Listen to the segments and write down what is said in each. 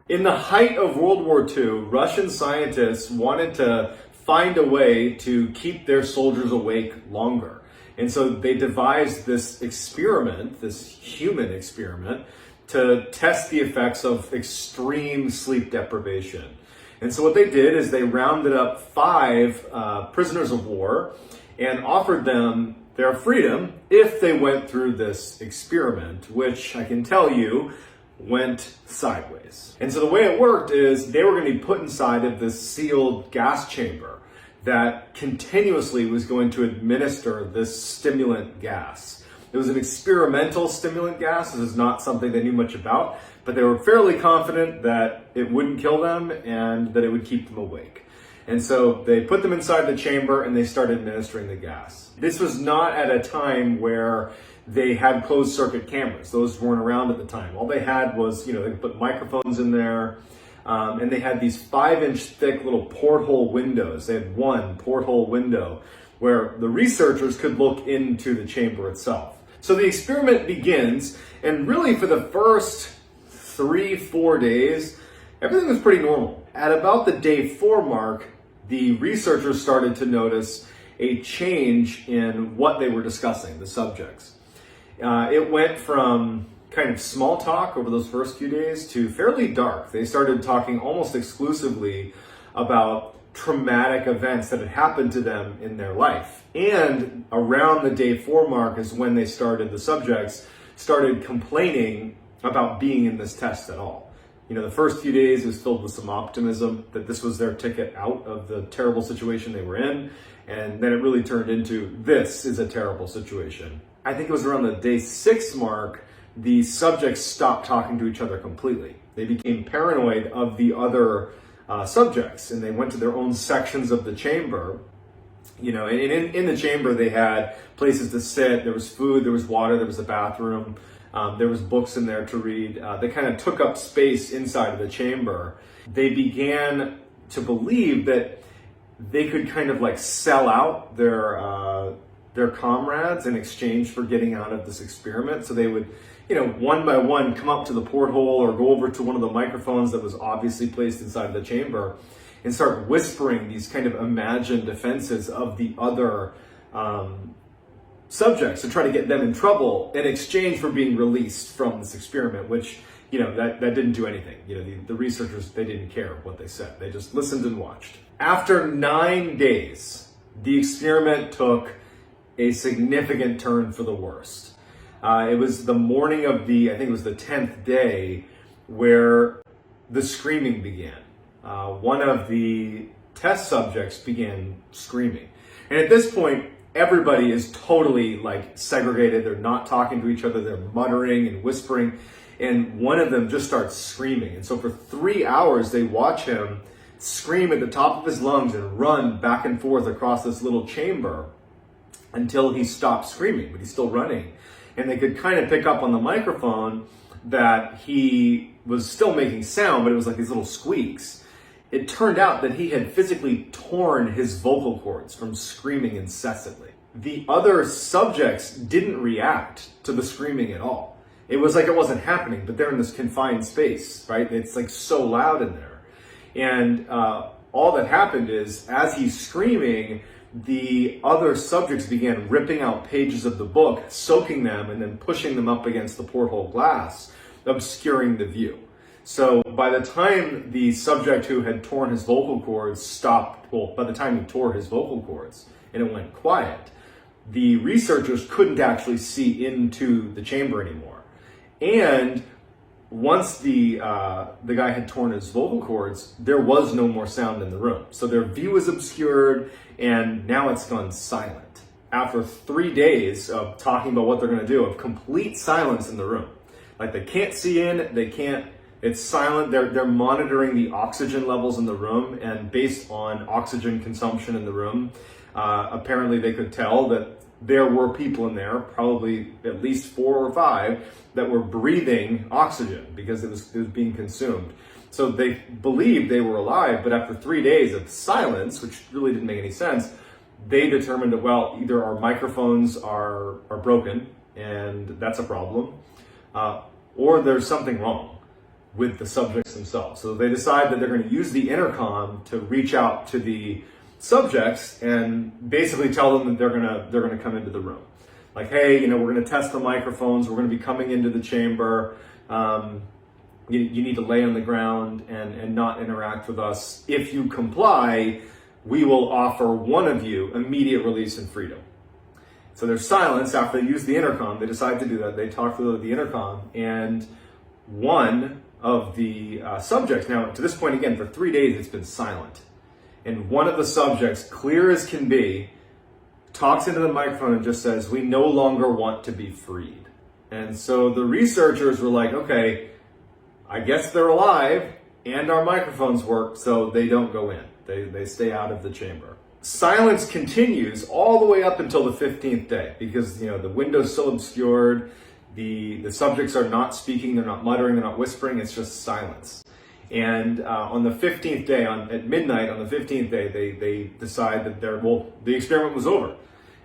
In the height of World War II, Russian scientists wanted to find a way to keep their soldiers awake longer. And so they devised this experiment, this human experiment, to test the effects of extreme sleep deprivation. And so what they did is they rounded up 5 prisoners of war and offered them their freedom if they went through this experiment, which I can tell you went sideways. And so the way it worked is they were going to be put inside of this sealed gas chamber that continuously was going to administer this stimulant gas. It was an experimental stimulant gas. This is not something they knew much about, but they were fairly confident that it wouldn't kill them and that it would keep them awake. And so they put them inside the chamber and they started administering the gas. This was not at a time where they had closed circuit cameras. Those weren't around at the time. All they had was, they could put microphones in there, and they had these 5-inch thick little porthole windows. They had one porthole window where the researchers could look into the chamber itself. So the experiment begins, and really for the first 3-4 days, everything was pretty normal. At about the day 4 mark, the researchers started to notice a change in what they were discussing, the subjects. It went from kind of small talk over those first few days to fairly dark. They started talking almost exclusively about traumatic events that had happened to them in their life. And around the day 4 mark is when the subjects started complaining about being in this test at all. The first few days was filled with some optimism that this was their ticket out of the terrible situation they were in. And then it really turned into, this is a terrible situation. I think it was around the day 6 mark, the subjects stopped talking to each other completely. They became paranoid of the other subjects, and they went to their own sections of the chamber. And in the chamber, they had places to sit. There was food, there was water, there was a bathroom. There was books in there to read. They kind of took up space inside of the chamber. They began to believe that they could kind of like sell out their comrades in exchange for getting out of this experiment. So they would, one by one come up to the porthole or go over to one of the microphones that was obviously placed inside the chamber and start whispering these kind of imagined offenses of the other subjects to try to get them in trouble in exchange for being released from this experiment, which, that didn't do anything. The researchers, they didn't care what they said. They just listened and watched. After 9 days, the experiment took a significant turn for the worst. It was the morning of I think it was the 10th day, where the screaming began. One of the test subjects began screaming. And at this point, everybody is totally segregated. They're not talking to each other. They're muttering and whispering. And one of them just starts screaming. And so for 3 hours, they watch him scream at the top of his lungs and run back and forth across this little chamber until he stopped screaming, but he's still running. And they could kind of pick up on the microphone that he was still making sound, but it was like these little squeaks. It turned out that he had physically torn his vocal cords from screaming incessantly. The other subjects didn't react to the screaming at all. It was like it wasn't happening, but they're in this confined space, right? It's so loud in there. And all that happened is, as he's screaming, the other subjects began ripping out pages of the book, soaking them, and then pushing them up against the porthole glass, obscuring the view. So by the time the subject who had torn his vocal cords stopped, by the time he tore his vocal cords and it went quiet, the researchers couldn't actually see into the chamber anymore. And once the guy had torn his vocal cords, there was no more sound in the room. So their view was obscured, and now it's gone silent. After 3 days of talking about what they're going to do, of complete silence in the room. They can't see in, it's silent. They're monitoring the oxygen levels in the room, and based on oxygen consumption in the room, apparently they could tell that there were people in there, probably at least 4 or 5, that were breathing oxygen because it was being consumed. So they believed they were alive, but after 3 days of silence, which really didn't make any sense, they determined that, either our microphones are broken, and that's a problem, or there's something wrong. with the subjects themselves. So they decide that they're going to use the intercom to reach out to the subjects and basically tell them that they're going to come into the room. Like, hey, we're going to test the microphones. We're going to be coming into the chamber. You need to lay on the ground and not interact with us. If you comply, we will offer one of you immediate release and freedom. So there's silence after they use the intercom. They decide to do that. They talk through the intercom, and one of the subjects, now to this point again, for 3 days it's been silent. And one of the subjects, clear as can be, talks into the microphone and just says, "We no longer want to be freed." And so the researchers were like, okay, I guess they're alive and our microphones work, so they don't go in. They stay out of the chamber. Silence continues all the way up until the 15th day because, the window's still obscured. The subjects are not speaking, they're not muttering, they're not whispering, it's just silence. And on the 15th day, at midnight on the 15th day, they decide that the experiment was over.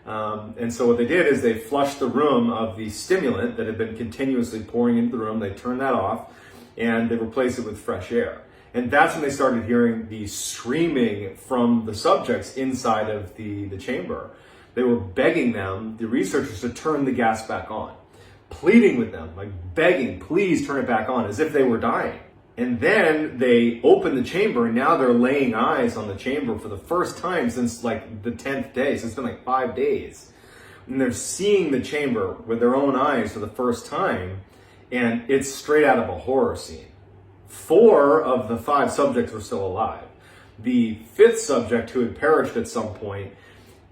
And so what they did is they flushed the room of the stimulant that had been continuously pouring into the room. They turned that off and they replaced it with fresh air. And that's when they started hearing the screaming from the subjects inside of the chamber. They were begging them, the researchers, to turn the gas back on, pleading with them, like begging, please turn it back on, as if they were dying. And then they opened the chamber, and now they're laying eyes on the chamber for the first time since like the 10th day. So it's been like 5 days. And they're seeing the chamber with their own eyes for the first time, and it's straight out of a horror scene. 4 of the 5 subjects were still alive. The 5th subject, who had perished at some point,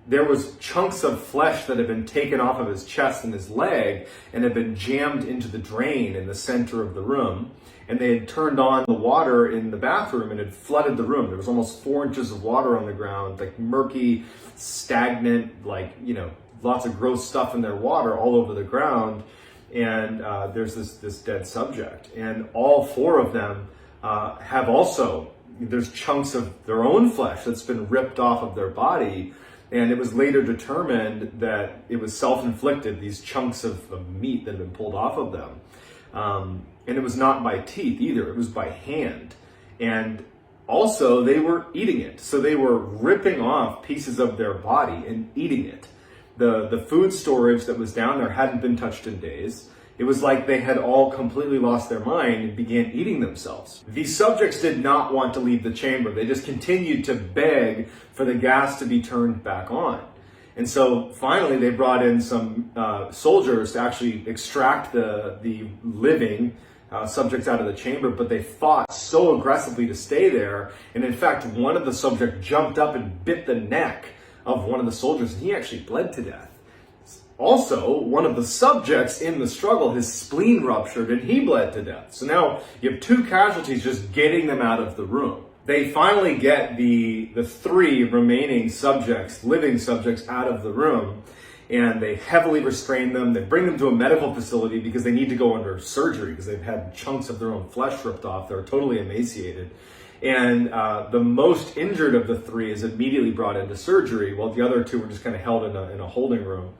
there was chunks of flesh that had been taken off of his chest and his leg and had been jammed into the drain in the center of the room. And they had turned on the water in the bathroom and had flooded the room. There was almost 4 inches of water on the ground, like murky, stagnant, lots of gross stuff in their water all over the ground. And there's this dead subject. And all 4 of them have also, there's chunks of their own flesh that's been ripped off of their body. And it was later determined that it was self-inflicted, these chunks of meat that had been pulled off of them. And it was not by teeth either, it was by hand. And also they were eating it. So they were ripping off pieces of their body and eating it. The food storage that was down there hadn't been touched in days. It was like they had all completely lost their mind and began eating themselves. These subjects did not want to leave the chamber. They just continued to beg for the gas to be turned back on. And so finally they brought in some soldiers to actually extract the living subjects out of the chamber, but they fought so aggressively to stay there. And in fact, one of the subjects jumped up and bit the neck of one of the soldiers, and he actually bled to death. Also, one of the subjects in the struggle, his spleen ruptured and he bled to death. So now you have 2 casualties just getting them out of the room. They finally get the 3 remaining subjects, living subjects, out of the room, and they heavily restrain them. They bring them to a medical facility because they need to go under surgery because they've had chunks of their own flesh ripped off. They're totally emaciated. And the most injured of the 3 is immediately brought into surgery, while the other 2 were just kind of held in a holding room.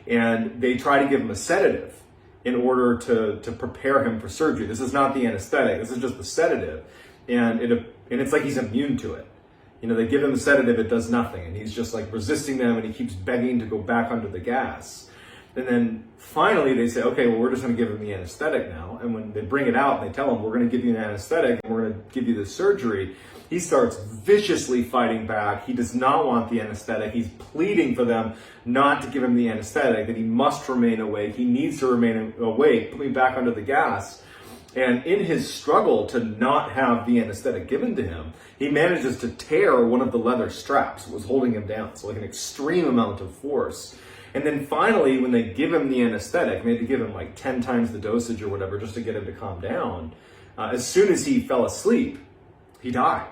And they try to give him a sedative in order to prepare him for surgery. This is not the anesthetic, this is just the sedative. And it's like he's immune to it. They give him the sedative, it does nothing. And he's just like resisting them, and he keeps begging to go back under the gas. And then finally they say, okay, well, we're just going to give him the anesthetic now. And when they bring it out and they tell him, we're going to give you an anesthetic and we're going to give you the surgery, he starts viciously fighting back. He does not want the anesthetic. He's pleading for them not to give him the anesthetic, that he must remain awake. He needs to remain awake, put me back under the gas. And in his struggle to not have the anesthetic given to him, he manages to tear one of the leather straps that was holding him down. So like an extreme amount of force. And then finally, when they give him the anesthetic, they had to give him like 10 times the dosage or whatever just to get him to calm down. As soon as he fell asleep, he died.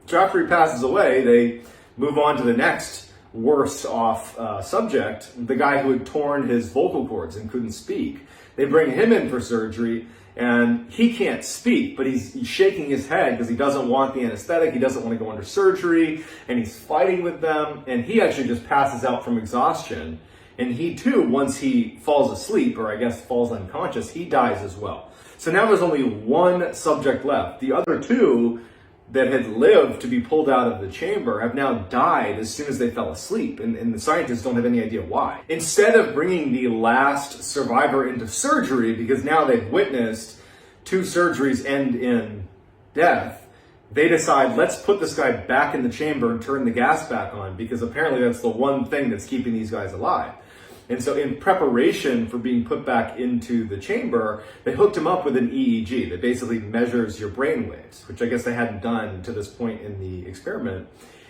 So after he passes away, they move on to the next worse off subject, the guy who had torn his vocal cords and couldn't speak. They bring him in for surgery, and he can't speak, but he's shaking his head because he doesn't want the anesthetic, he doesn't want to go under surgery, and he's fighting with them, and he actually just passes out from exhaustion. And he too, once he falls asleep, or I guess falls unconscious, he dies as well. So now there's only one subject left. The other two that had lived to be pulled out of the chamber have now died as soon as they fell asleep, and the scientists don't have any idea why. Instead of bringing the last survivor into surgery, because now they've witnessed 2 surgeries end in death, they decide, let's put this guy back in the chamber and turn the gas back on, because apparently that's the one thing that's keeping these guys alive. And so in preparation for being put back into the chamber, they hooked him up with an EEG that basically measures your brain waves, which I guess they hadn't done to this point in the experiment.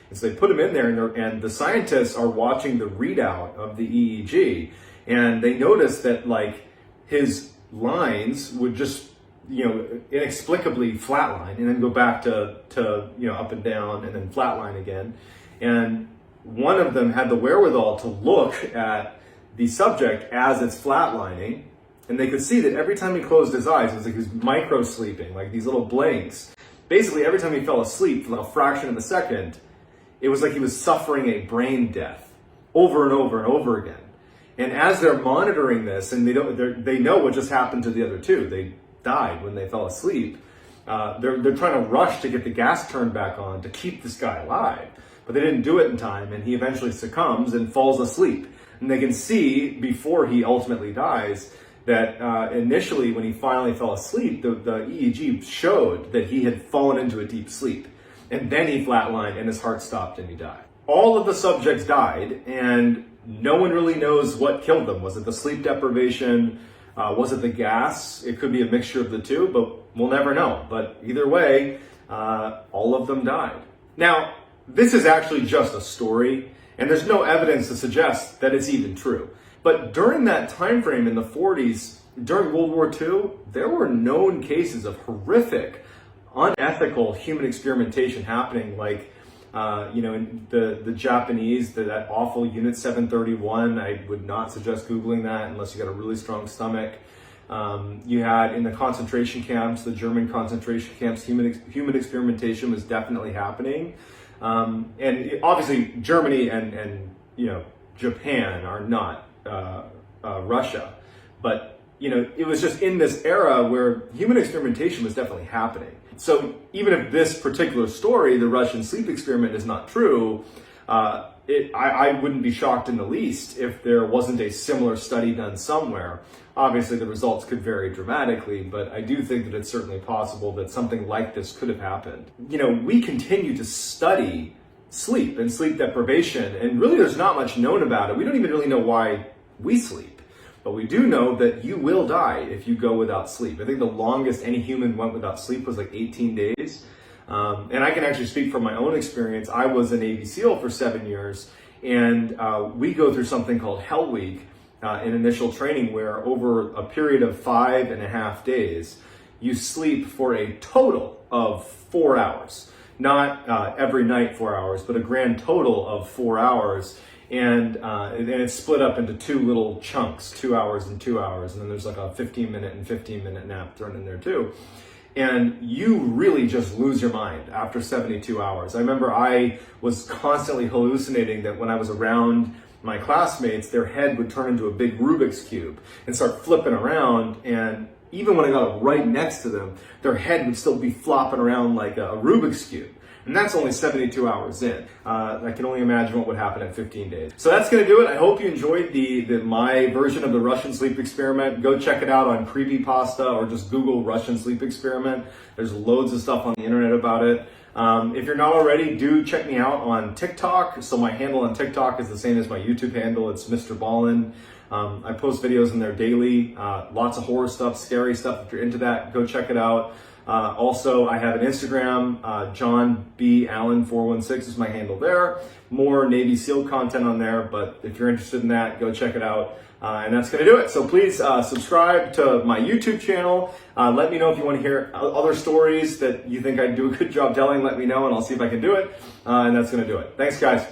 And so they put him in there, and the scientists are watching the readout of the EEG, and they noticed that like his lines would just, inexplicably flatline and then go back to up and down and then flatline again. And one of them had the wherewithal to look at the subject as it's flatlining, and they could see that every time he closed his eyes, it was like he was micro sleeping, like these little blinks. Basically, every time he fell asleep for a fraction of a second, it was like he was suffering a brain death over and over and over again. And as they're monitoring this, and they know what just happened to the other 2, they died when they fell asleep. They're trying to rush to get the gas turned back on to keep this guy alive, but they didn't do it in time, and he eventually succumbs and falls asleep. And they can see before he ultimately dies that initially when he finally fell asleep, the EEG showed that he had fallen into a deep sleep. And then he flatlined and his heart stopped and he died. All of the subjects died, and no one really knows what killed them. Was it the sleep deprivation? Was it the gas? It could be a mixture of the two, but we'll never know. But either way, all of them died. Now, this is actually just a story, and there's no evidence to suggest that it's even true. But during that time frame in the 40s, during World War II, there were known cases of horrific, unethical human experimentation happening, like in the Japanese, that awful Unit 731. I would not suggest Googling that unless you got a really strong stomach. You had in the concentration camps, the German concentration camps, human experimentation was definitely happening. And obviously Germany and Japan are not Russia, but it was just in this era where human experimentation was definitely happening. So even if this particular story, the Russian sleep experiment, is not true, I wouldn't be shocked in the least if there wasn't a similar study done somewhere. Obviously, the results could vary dramatically, but I do think that it's certainly possible that something like this could have happened. We continue to study sleep and sleep deprivation, and really there's not much known about it. We don't even really know why we sleep. But we do know that you will die if you go without sleep. I think the longest any human went without sleep was like 18 days. And I can actually speak from my own experience. I was a Navy SEAL for 7 years, and we go through something called Hell Week in initial training, where over a period of 5.5 days, you sleep for a total of 4 hours. Not every night 4 hours, but a grand total of 4 hours. And it's split up into 2 little chunks, 2 hours and 2 hours. And then there's like a 15-minute and 15-minute nap thrown in there too. And you really just lose your mind after 72 hours. I remember I was constantly hallucinating that when I was around my classmates, their head would turn into a big Rubik's Cube and start flipping around. And even when I got right next to them, their head would still be flopping around like a Rubik's Cube. And that's only 72 hours in. I can only imagine what would happen in 15 days. So that's going to do it. I hope you enjoyed my version of the Russian sleep experiment. Go check it out on Creepypasta or just Google Russian sleep experiment. There's loads of stuff on the internet about it. If you're not already, do check me out on TikTok. So my handle on TikTok is the same as my YouTube handle. It's MrBallen. I post videos in there daily. Lots of horror stuff, scary stuff. If you're into that, go check it out. Also, I have an Instagram, John B. Allen 416 is my handle there. More Navy SEAL content on there, but if you're interested in that, go check it out. And that's going to do it. So please subscribe to my YouTube channel. Let me know if you want to hear other stories that you think I do a good job telling. Let me know, and I'll see if I can do it. And that's going to do it. Thanks, guys.